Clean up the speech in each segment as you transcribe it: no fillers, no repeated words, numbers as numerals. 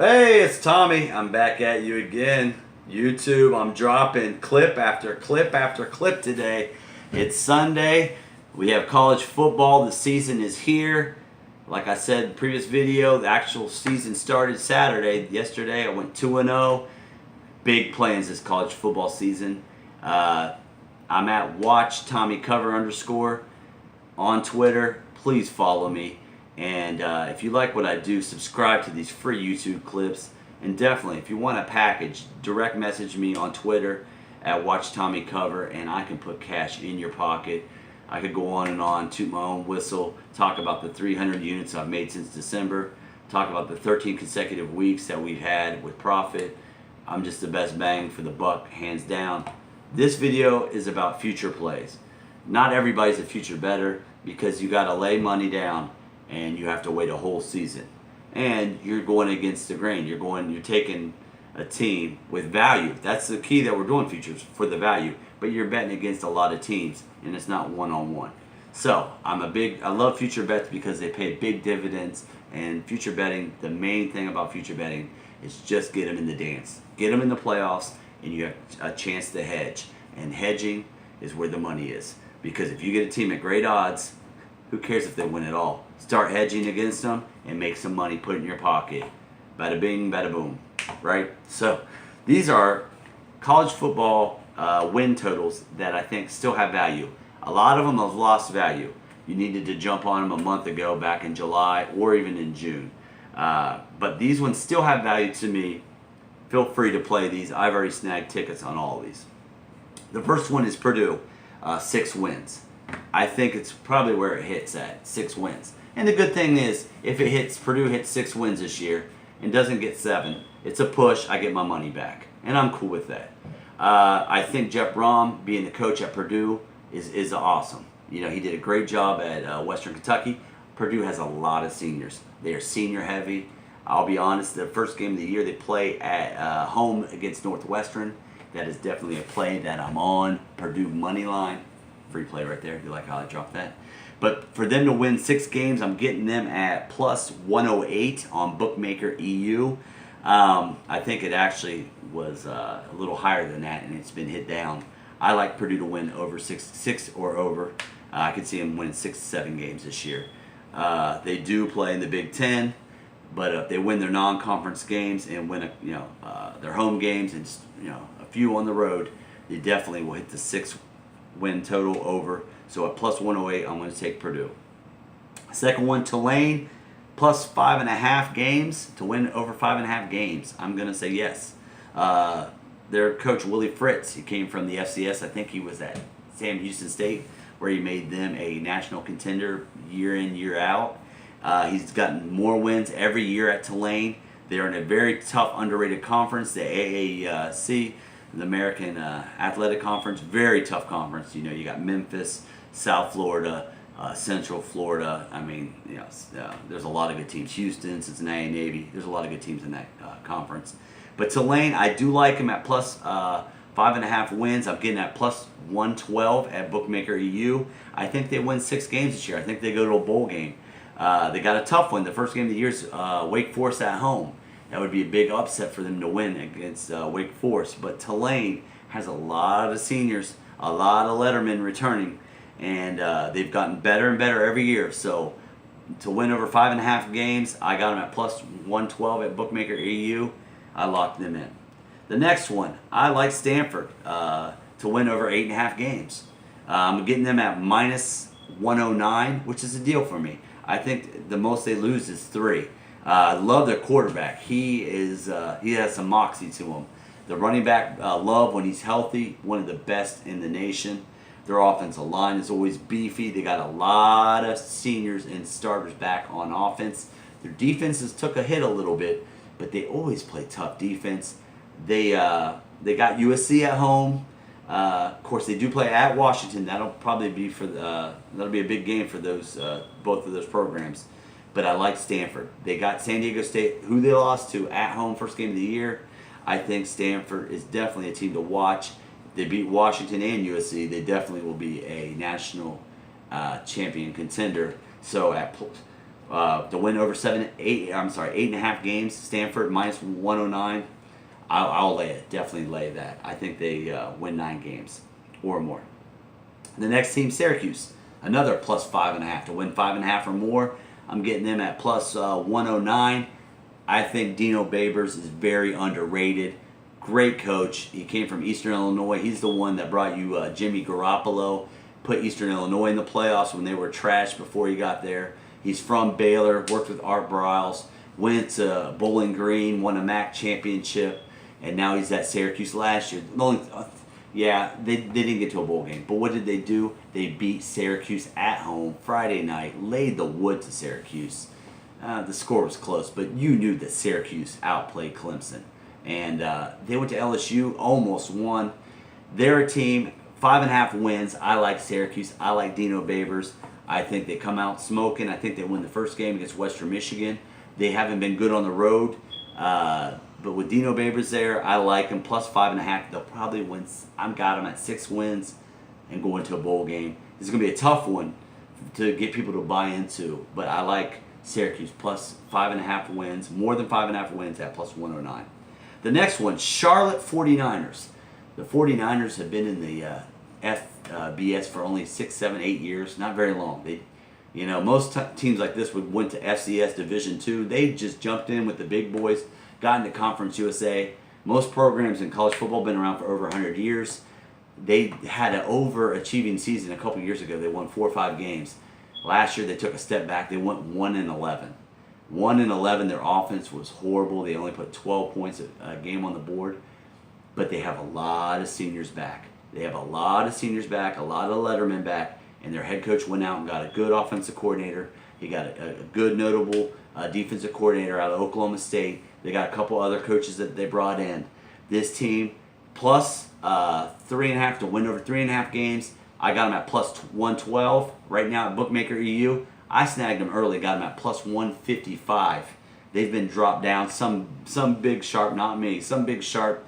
Hey, it's Tommy. I'm back at you again. YouTube, I'm dropping clip after clip after clip today. It's Sunday. We have college football. The season is here. Like I said in the previous video, the actual season started Saturday. Yesterday, I went 2-0. Big plans this college football season. I'm at Watch Tommy Cover _ on Twitter. Please follow me. And if you like what I do, subscribe to these free YouTube clips. And definitely, if you want a package, direct message me on Twitter at Watch Tommy Cover, and I can put cash in your pocket. I could go on, toot my own whistle, talk about the 300 units I've made since December, talk about the 13 consecutive weeks that we've had with profit. I'm just the best bang for the buck, hands down. This video is about future plays. Not everybody's a future bettor because you got to lay money down and you have to wait a whole season. And you're going against the grain. You're taking a team with value. That's the key that we're doing futures, for the value. But you're betting against a lot of teams, and it's not one-on-one. So I love future bets because they pay big dividends. And future betting, the main thing about future betting is just get them in the dance. Get them in the playoffs, and you have a chance to hedge. And hedging is where the money is. Because if you get a team at great odds, who cares if they win at all? Start hedging against them and make some money, put it in your pocket. Bada bing, bada boom, right? So these are college football win totals that I think still have value. A lot of them have lost value. You needed to jump on them a month ago, back in July or even in June. But these ones still have value to me. Feel free to play these. I've already snagged tickets on all of these. The first one is Purdue, 6 wins. I think it's probably where it hits at, 6 wins. And the good thing is, if Purdue hits 6 wins this year and doesn't get 7, it's a push. I get my money back, and I'm cool with that. I think Jeff Brom, being the coach at Purdue, is awesome. You know, he did a great job at Western Kentucky. Purdue has a lot of seniors. They are senior heavy. I'll be honest, the first game of the year they play at home against Northwestern. That is definitely a play that I'm on. Purdue money line. Free play right there. You like how I dropped that? But for them to win 6 games, I'm getting them at plus 108 on Bookmaker EU. I think it actually was a little higher than that, and it's been hit down. I like Purdue to win over 6 or over. I could see them winning 6 to 7 games this year. They do play in the Big Ten, but if they win their non-conference games and win their home games and a few on the road, they definitely will hit the 6 win total over. So at plus 108, I'm going to take Purdue. Second one, Tulane, plus 5.5 games to win over 5.5 games. I'm going to say yes. Their coach, Willie Fritz, he came from the FCS. I think he was at Sam Houston State, where he made them a national contender year in, year out. He's gotten more wins every year at Tulane. They're in a very tough, underrated conference, the AAC, the American Athletic Conference. Very tough conference. You know, you got Memphis, South Florida, Central Florida. I mean, there's a lot of good teams. Houston, Cincinnati, Navy. There's a lot of good teams in that conference. But Tulane, I do like him at plus 5.5 wins. I'm getting at plus 112 at Bookmaker EU. I think they win 6 games this year. I think they go to a bowl game. They got a tough one. The first game of the year is Wake Forest at home. That would be a big upset for them to win against Wake Forest. But Tulane has a lot of seniors, a lot of lettermen returning, and they've gotten better and better every year. So to win over 5.5 games, I got them at plus 112 at Bookmaker EU. I locked them in. The next one, I like Stanford to win over 8.5 games. I'm getting them at minus 109, which is a deal for me. I think the most they lose is 3. I love their quarterback. He has some moxie to him. The running back, Love, when he's healthy, one of the best in the nation. Their offensive line is always beefy. They got a lot of seniors and starters back on offense. Their defenses took a hit a little bit, but they always play tough defense. They got USC at home. Of course, they do play at Washington. That'll probably be that'll be a big game for those both of those programs. But I like Stanford. They got San Diego State, who they lost to at home first game of the year. I think Stanford is definitely a team to watch. If they beat Washington and USC, they definitely will be a national champion contender. So at To win over 8.5 games. Stanford minus 109. I'll lay it. Definitely lay that. I think they win 9 games or more. The next team, Syracuse, another plus 5.5 to win 5.5 or more. I'm getting them at plus 109. I think Dino Babers is very underrated. Great coach. He came from Eastern Illinois. He's the one that brought you Jimmy Garoppolo, put Eastern Illinois in the playoffs when they were trash before he got there. He's from Baylor, worked with Art Briles, went to Bowling Green, won a MAC championship, and now he's at Syracuse last year. They didn't get to a bowl game. But what did they do? They beat Syracuse at home Friday night, laid the wood to Syracuse. The score was close, but you knew that Syracuse outplayed Clemson. And they went to LSU, almost won. They're a team, 5.5 wins. I like Syracuse. I like Dino Babers. I think they come out smoking. I think they win the first game against Western Michigan. They haven't been good on the road. But with Dino Babers there, I like them. Plus 5.5. They'll probably win. I've got them at 6 wins and go into a bowl game. This is going to be a tough one to get people to buy into. But I like Syracuse plus 5.5 wins. More than 5.5 wins at plus 109. The next one, Charlotte 49ers. The 49ers have been in the FBS for only 6, 7, 8 years. Not very long. Most teams like this went to FCS Division II. They just jumped in with the big boys, got into Conference USA. Most programs in college football have been around for over 100 years. They had an overachieving season a couple years ago. They won 4 or 5 games. Last year they took a step back. They went 1-11. 1-11. Their offense was horrible. They only put 12 points a game on the board. But they have a lot of seniors back. A lot of lettermen back. And their head coach went out and got a good offensive coordinator. He got a good notable defensive coordinator out of Oklahoma State. They got a couple other coaches that they brought in. This team, plus 3.5 to win over 3.5 games. I got them at plus 112. Right now at Bookmaker EU, I snagged them early, got them at plus 155. They've been dropped down. Some big sharp, not me, some big sharp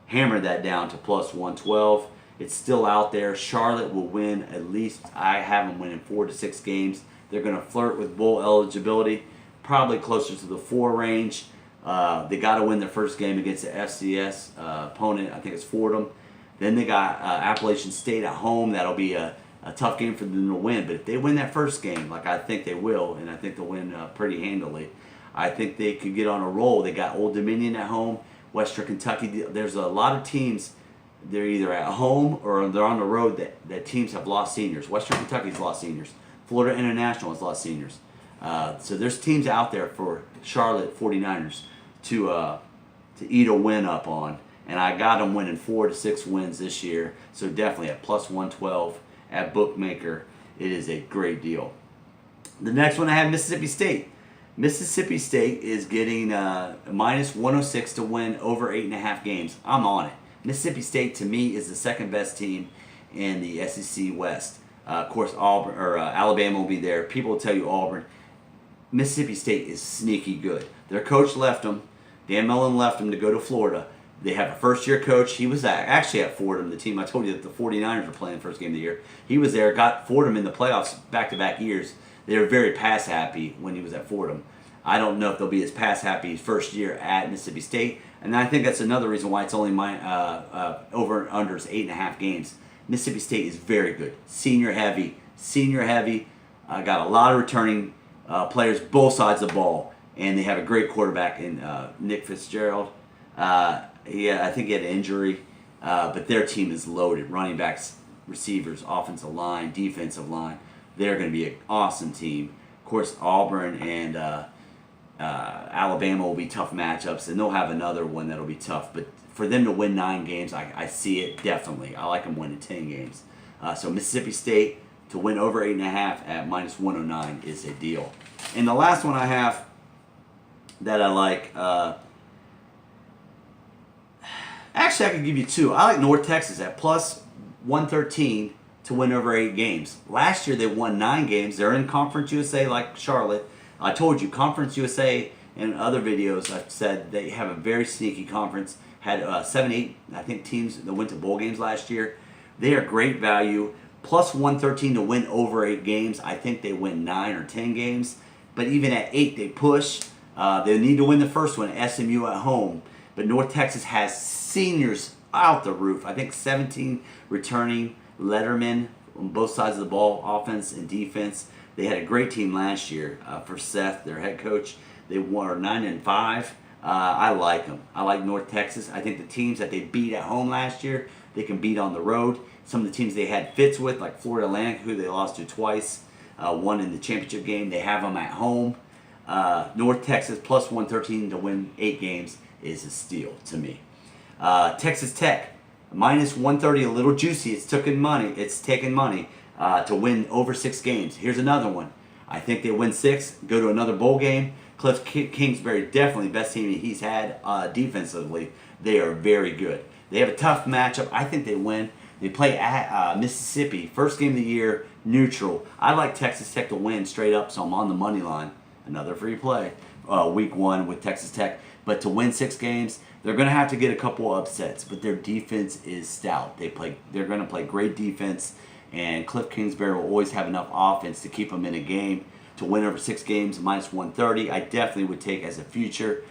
hammered that down to plus 112. It's still out there. Charlotte will win at least, I have them winning 4 to 6 games. They're going to flirt with bowl eligibility, probably closer to the 4 range. They got to win their first game against the FCS opponent. I think it's Fordham. Then they got Appalachian State at home. That'll be a tough game for them to win. But if they win that first game, like I think they will, and I think they'll win pretty handily, I think they could get on a roll. They got Old Dominion at home, Western Kentucky. There's a lot of teams, they're either at home or they're on the road that teams have lost seniors. Western Kentucky's lost seniors. Florida International has lost seniors. So there's teams out there for Charlotte 49ers to eat a win up on. And I got them winning 4 to 6 wins this year. So definitely at plus 112 at Bookmaker. It is a great deal. The next one I have Mississippi State. Mississippi State is getting minus 106 to win over 8.5 games. I'm on it. Mississippi State to me is the second best team in the SEC West. Of course, Auburn or Alabama will be there. People will tell you Auburn. Mississippi State is sneaky good. Their coach left them. Dan Mullen left them to go to Florida. They have a first-year coach. He was actually at Fordham, the team I told you that the 49ers were playing the first game of the year. He was there, got Fordham in the playoffs back-to-back years. They were very pass-happy when he was at Fordham. I don't know if they'll be as pass-happy first year at Mississippi State. And I think that's another reason why it's only over and under is 8.5 games. Mississippi State is very good. Senior heavy. Got a lot of returning players both sides of the ball. And they have a great quarterback in Nick Fitzgerald. I think he had an injury. But their team is loaded. Running backs, receivers, offensive line, defensive line. They're going to be an awesome team. Of course, Auburn and Alabama will be tough matchups, and they'll have another one that'll be tough. But for them to win 9 games, I see it definitely. I like them winning 10 games. So Mississippi State to win over 8.5 at minus 109 is a deal. And the last one I have that I like, actually I could give you 2. I like North Texas at plus 113 to win over 8 games. Last year they won 9 games. They're in Conference USA like Charlotte. I told you, Conference USA in other videos, I've said they have a very sneaky conference. Had 7, 8, I think, teams that went to bowl games last year. They are great value. Plus 113 to win over 8 games. I think they win 9 or 10 games. but even at 8, they push. They need to win the first one, SMU at home. But North Texas has seniors out the roof. I think 17 returning lettermen on both sides of the ball, offense and defense. They had a great team last year for Seth, their head coach. They won 9-5. I like them. I like North Texas. I think the teams that they beat at home last year, they can beat on the road. Some of the teams they had fits with, like Florida Atlantic, who they lost to twice, won in the championship game. They have them at home. North Texas plus 113 to win 8 games is a steal to me. Texas Tech minus 130, a little juicy. It's taking money. To win over 6 games. Here's another one. I think they win 6, go to another bowl game. Cliff Kingsbury, definitely best team he's had defensively. They are very good. They have a tough matchup. I think they win. They play at Mississippi. First game of the year, neutral. I like Texas Tech to win straight up, so I'm on the money line. Another free play. Week 1 with Texas Tech. But to win 6 games, they're going to have to get a couple upsets. But their defense is stout. They're going to play great defense. And Cliff Kingsbury will always have enough offense to keep them in a game. To win over 6 games, minus 130, I definitely would take as a future.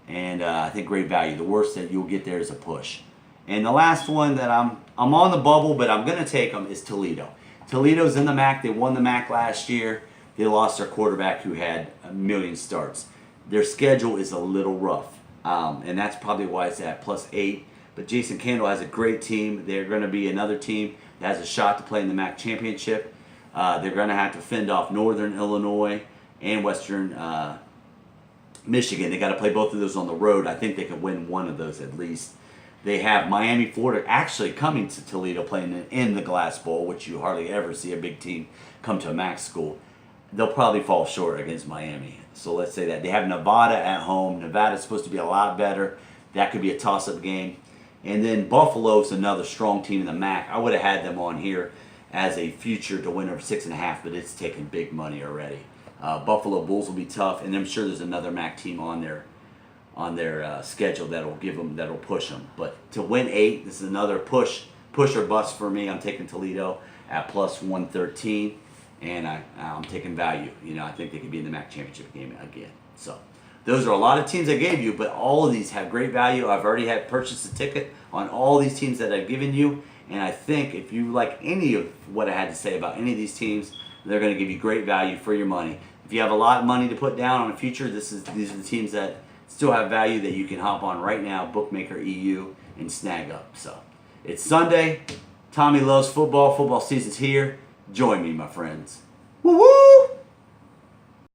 And I think great value. The worst that you'll get there is a push. And the last one that I'm on the bubble, but I'm going to take them, is Toledo. Toledo's in the MAC. They won the MAC last year. They lost their quarterback who had a million starts. Their schedule is a little rough. And that's probably why it's at plus 8. But Jason Candle has a great team. They're going to be another team that has a shot to play in the MAC championship. They're going to have to fend off Northern Illinois and Western Michigan. They got to play both of those on the road. I think they could win one of those at least. They have Miami, Florida actually coming to Toledo, playing in the Glass Bowl, which you hardly ever see a big team come to a MAC school. They'll probably fall short against Miami. So let's say that. They have Nevada at home. Nevada's supposed to be a lot better. That could be a toss-up game. And then Buffalo's another strong team in the MAC. I would have had them on here as a future to win over 6.5, but it's taking big money already. Buffalo Bulls will be tough, and I'm sure there's another MAC team on their schedule that'll push them. But to win 8, this is another push or bust for me. I'm taking Toledo at plus 113, and I'm taking value. I think they could be in the MAC championship game again. So those are a lot of teams I gave you, but all of these have great value. I've already had purchased a ticket on all these teams that I've given you, and I think if you like any of what I had to say about any of these teams, they're going to give you great value for your money. If you have a lot of money to put down on a future, these are the teams that still have value that you can hop on right now, Bookmaker EU, and snag up. So it's Sunday. Tommy loves football. Football season's here. Join me, my friends. Woo-woo!